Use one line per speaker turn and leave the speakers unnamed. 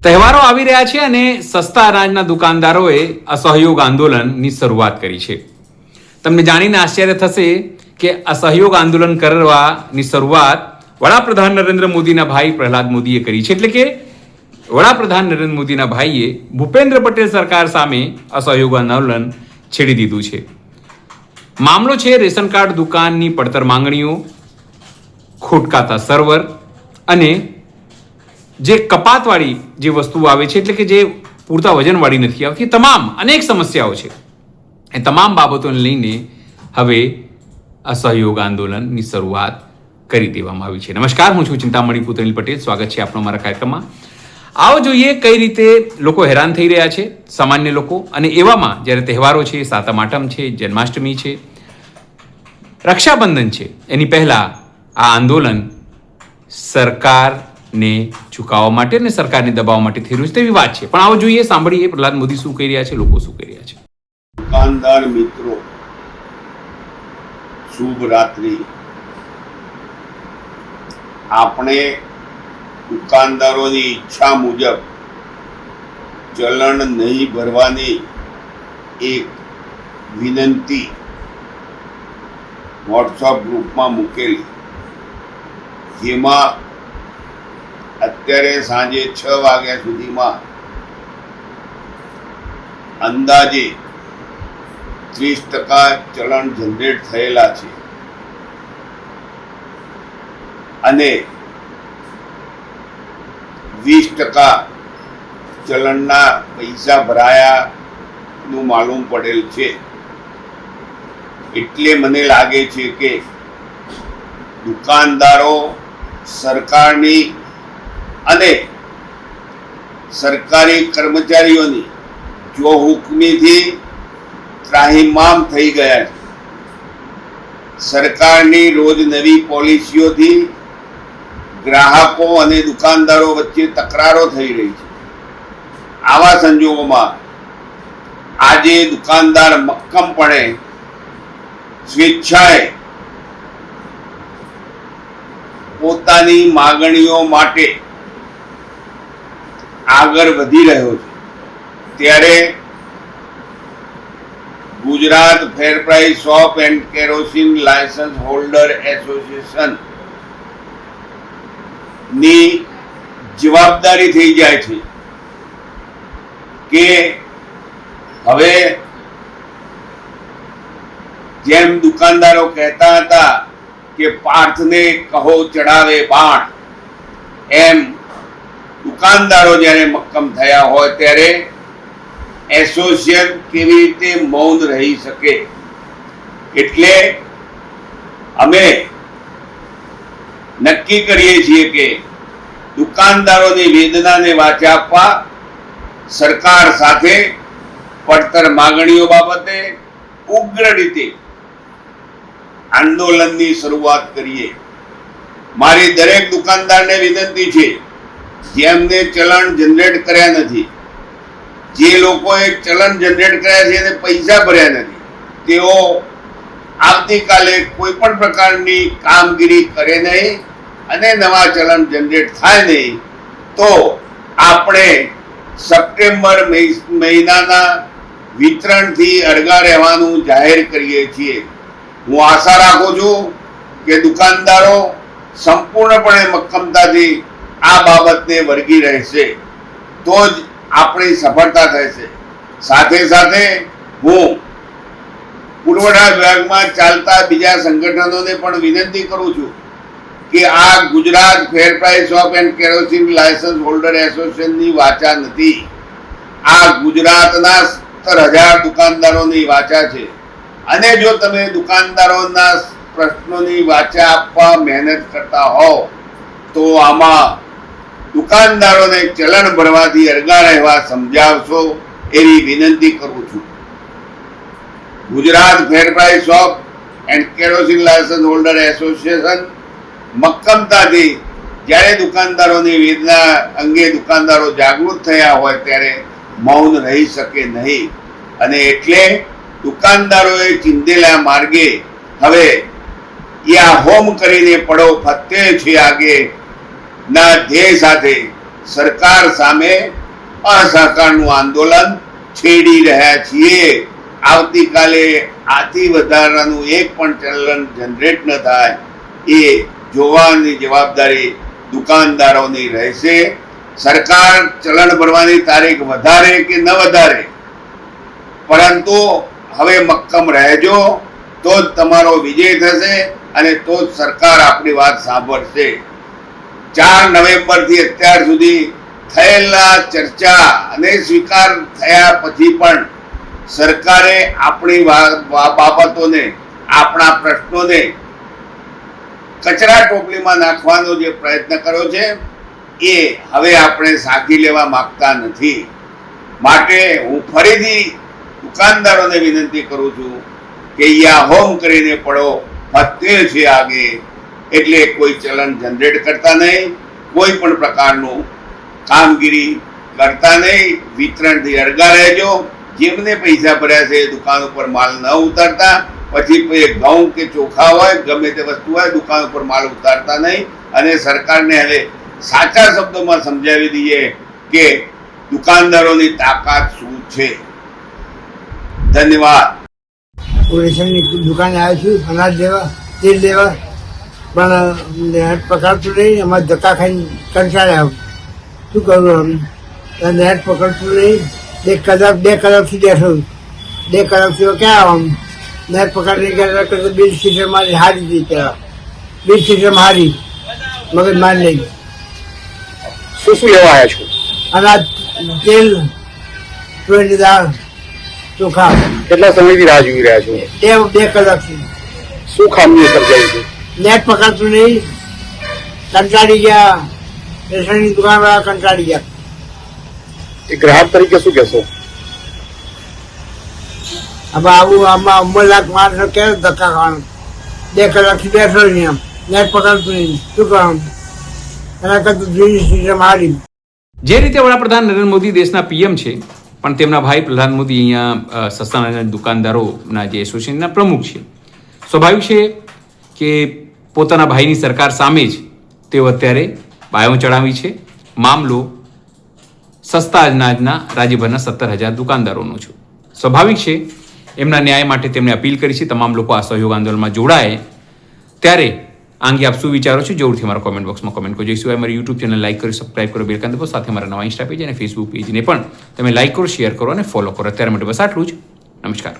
તહેવારો આવી રહ્યા છે અને સસ્તા અનાજના દુકાનદારોએ અસહયોગ આંદોલનની શરૂઆત કરી છે. તમને જાણીને આશ્ચર્ય થશે કે અસહયોગ આંદોલન કરવાની શરૂઆત વડાપ્રધાન નરેન્દ્ર મોદીના ભાઈ પ્રહલાદ મોદીએ કરી છે. એટલે કે વડાપ્રધાન નરેન્દ્ર મોદીના ભાઈએ ભૂપેન્દ્ર પટેલ સરકાર સામે અસહયોગ આંદોલન છેડી દીધું છે. મામલો છે રેશન કાર્ડ દુકાનની પડતર માંગણીઓ, ખોટકાતા સર્વર અને જે કપાતવાળી જે વસ્તુઓ આવે છે, એટલે કે જે પૂરતા વજનવાળી નથી આવતી, તમામ અનેક સમસ્યાઓ છે. એ તમામ બાબતોને લઈને હવે અસહયોગ આંદોલનની શરૂઆત કરી દેવામાં આવી છે. નમસ્કાર, હું છું ચિંતામણી પુતળી પટેલ. સ્વાગત છે આપનો મારા કાર્યક્રમમાં. આવો જોઈએ કઈ રીતે લોકો હેરાન થઈ રહ્યા છે, સામાન્ય લોકો. અને એવામાં જ્યારે તહેવારો છે, સાતમ આઠમ છે, જન્માષ્ટમી છે, રક્ષાબંધન છે, એની પહેલા આ આંદોલન સરકારને ચૂકાવવા માટે અને સરકારને દબાવવા માટે થઈ રહ્યું છે તેવી વાત છે. પણ આવો જોઈએ, સાંભળીએ પ્રહલાદ મોદી શું કહી રહ્યા છે, લોકો શું કહી રહ્યા છે.
દુકાનદાર મિત્રો, શુભ રાત્રિ. આપણે દુકાનદારોની ઈચ્છા મુજબ ચલણ નહીં ભરવાની એક વિનંતી વોટ્સઅપ ગ્રુપમાં મૂકેલી, જેમાં અત્યારે સાંજે 6 વાગ્યા સુધીમાં અંદાજે 30% ચલણ જનરેટ થયેલા છે અને 20% ચલણના પૈસા ભરાયાનું માલુમ પડેલ છે. એટલે મને લાગે છે કે દુકાનદારો સરકારની અને સરકારી કર્મચારીઓની જો હુકમીથી ત્રાહિમામ થઈ ગયા છે. સરકારની રોજ નવી પોલિસીઓથી ગ્રાહકો અને દુકાનદારો વચ્ચે તકરારો થઈ રહી છે. આવા સંજોગોમાં આજે દુકાનદાર મક્કમપણે સ્વેચ્છાએ પોતાની માગણીઓ માટે આગળ વધી રહ્યો છે. ત્યારે Gujarat fair price shop and kerosene licence holder association ની જવાબદારી થઈ જાય છે કે હવે જેમ દુકાનદારો કહેતા હતા કે પાર્થને કહો ચડાવે બાણ, એમ દુકાનદારો જ્યારે મક્કમ થયા હોય ત્યારે એસોસિએશન કેવી રીતે મૌન રહી શકે. એટલે અમે નક્કી કરીએ છીએ કે દુકાનદારોની વેદનાને વાચા આપવા સરકાર સાથે પડતર માગણીઓ બાબતે ઉગ્ર રીતે આંદોલનની શરૂઆત કરીએ. મારી દરેક દુકાનદારને વિનંતી છે જેમને ચલણ જનરેટ કર્યા નથી, જે લોકોએ ચલણ જનરેટ કર્યા છે અને પૈસા ભર્યા નથી, તેઓ આવતીકાલે કોઈ પણ પ્રકારની કામગીરી કરે નહીં અને નવા ચલણ જનરેટ થાય નહીં તો આપણે સપ્ટેમ્બર મહિનાના વિતરણથી અળગા રહેવાનું જાહેર કરીએ છીએ. હું આશા રાખું છું કે દુકાનદારો સંપૂર્ણપણે મક્કમતાથી આ બાબતને વળગી રહેશે, તો જ આપણી સફળતા થશે. સાથે સાથે હું પુરવઠા વિભાગમાં ચાલતા બીજા સંગઠનોને પણ વિનંતી કરું છું કે આ Gujarat fair price shop and kerosene licence holder એસોસિએશનની વાચા નથી, આ ગુજરાતના 17,000 દુકાનદારોની વાચા છે. અને જો તમે દુકાનદારોના પ્રશ્નોની વાચા આપવા મહેનત કરતા હોવ તો આમાં દુકાનદારોને ચલણ ભરવાથી અળગા રહેવા સમજાવશો એવી વિનંતી કરું છું. Gujarat fair price shop and kerosene licence holder association મક્કમતાથી જ્યારે દુકાનદારોની વેદના અંગે દુકાનદારો જાગૃત થયા હોય ત્યારે મૌન રહી શકે નહીં. અને એટલે દુકાનદારોએ ચિંધેલા માર્ગે હવે યા હોમ કરીને પડો ફતે છે આગે ના ધ્યેય સાથે સરકાર સામે અસહકારનું આંદોલન છેડી રહ્યા છીએ. આવતીકાલે આથી વધારાનું એક પણ ચલણ જનરેટ ન થાય એ જોવાની જવાબદારી દુકાનદારોની રહેશે. સરકાર ચલણ ભરવાની તારીખ વધારે કે ન વધારે, પરંતુ હવે મક્કમ રહેજો, તો જ તમારો વિજય થશે અને તો જ સરકાર આપણી વાત સાંભળશે. 4 નવેમ્બરથી અત્યાર સુધી થયેલા ચર્ચા અને સ્વીકાર થયા પછી પણ સરકારે આપણી બાબતોને, આપણા પ્રશ્નોને કચરા ટોપલીમાં નાખવાનો જે પ્રયત્ન કર્યો છે એ હવે આપણે સાંકી લેવા માંગતા નથી. માટે હું ફરીથી દુકાનદારોને વિનંતી કરું છું કે યા હોમ કરીને પડો, હત્તે છે આગે. એટલે કોઈ ચલણ જનરેટ કરતા નહીં, કોઈ પણ પ્રકારનું કામગીરી કરતા નહીં, વિતરણથી અળગા રહેજો. જેમને પૈસા ભર્યા છે એ દુકાન ઉપર માલ ન ઉતારતા, પછી ઘઉં કે ચોખા હોય, ગમે તે વસ્તુ હોય, દુકાન ઉપર માલ ઉતારતા નહીં. અને સરકારને હવે સાચા શબ્દોમાં સમજાવી દઈએ કે દુકાનદારોની તાકાત શું છે. ધન્યવાદ.
રેશનની દુકાને આવ્યો છું અનાજ લેવા, તેલ લેવા, પણ નેટ પકડતું નહીં. એમાં ધક્કા ખાઈને કંટાળ્યા. શું કરું? નેટ પકડતું નહીં. 2 કલાકથી બેઠો. 2 કલાકથી ક્યાં આવવાનું? નેટ પકડીને ગયા કરતા બિલ સીટર મારી હારી હતી. પેલા બિલ સીટર મારી મગજ મારી લઈ.
શું શું લેવા આવ્યા છો?
અનાજ, તેલ, ચોળની દાળ, ચોખા.
કેટલા સમયથી રાહ જોઈ રહ્યા છો?
2 કલાકથી.
શું ખામી સર્જાઈ છે?
નેટ પકડતું નહીં. કંટાળી ગયા. રેશનની દુકાનવાળા કંટાળી ગયા.
એક ગ્રાહક તરીકે શું કહેશો?
હવે આવું આમાં 9 લાખ માણસો ક્યારે ધક્કા ખાવાનું? 2 કલાકથી બેઠો નહીં. આમ નેટ પકડતું નહીં. શું કરવાનું? એના કરતાં જૂની સિસ્ટમ હારી.
જે રીતે વડાપ્રધાન નરેન્દ્ર મોદી દેશના પીએમ છે, પણ તેમના ભાઈ પ્રહલાદ મોદી અહીંયા સસ્તા અનાજના દુકાનદારોના જે એસોસિએશનના પ્રમુખ છે. સ્વાભાવિક છે કે પોતાના ભાઈની સરકાર સામે જ તેઓ અત્યારે બાયો ચડાવી છે. મામલો સસ્તા અનાજના રાજ્યભરના 17,000 દુકાનદારોનો છે. સ્વાભાવિક છે એમના ન્યાય માટે તેમણે અપીલ કરી છે તમામ લોકો આ સહયોગ આંદોલનમાં જોડાય. ત્યારે આ અંગે આપ શું વિચારો છો? જરૂરથી અમારા કોમેન્ટ બોક્સમાં કોમેન્ટ કરો. જે સિવાય અમારી યુટ્યુબ ચેનલ લાઈક કરો, સબસ્ક્રાઇબ કરો, બેલ દબાવો. સાથે અમારા નવા ઇન્સ્ટા પેજ અને ફેસબુક પેજને પણ તમે લાઈક કરો, શેર કરો અને ફોલો કરો. અત્યારે માટે બસ આટલું જ. નમસ્કાર.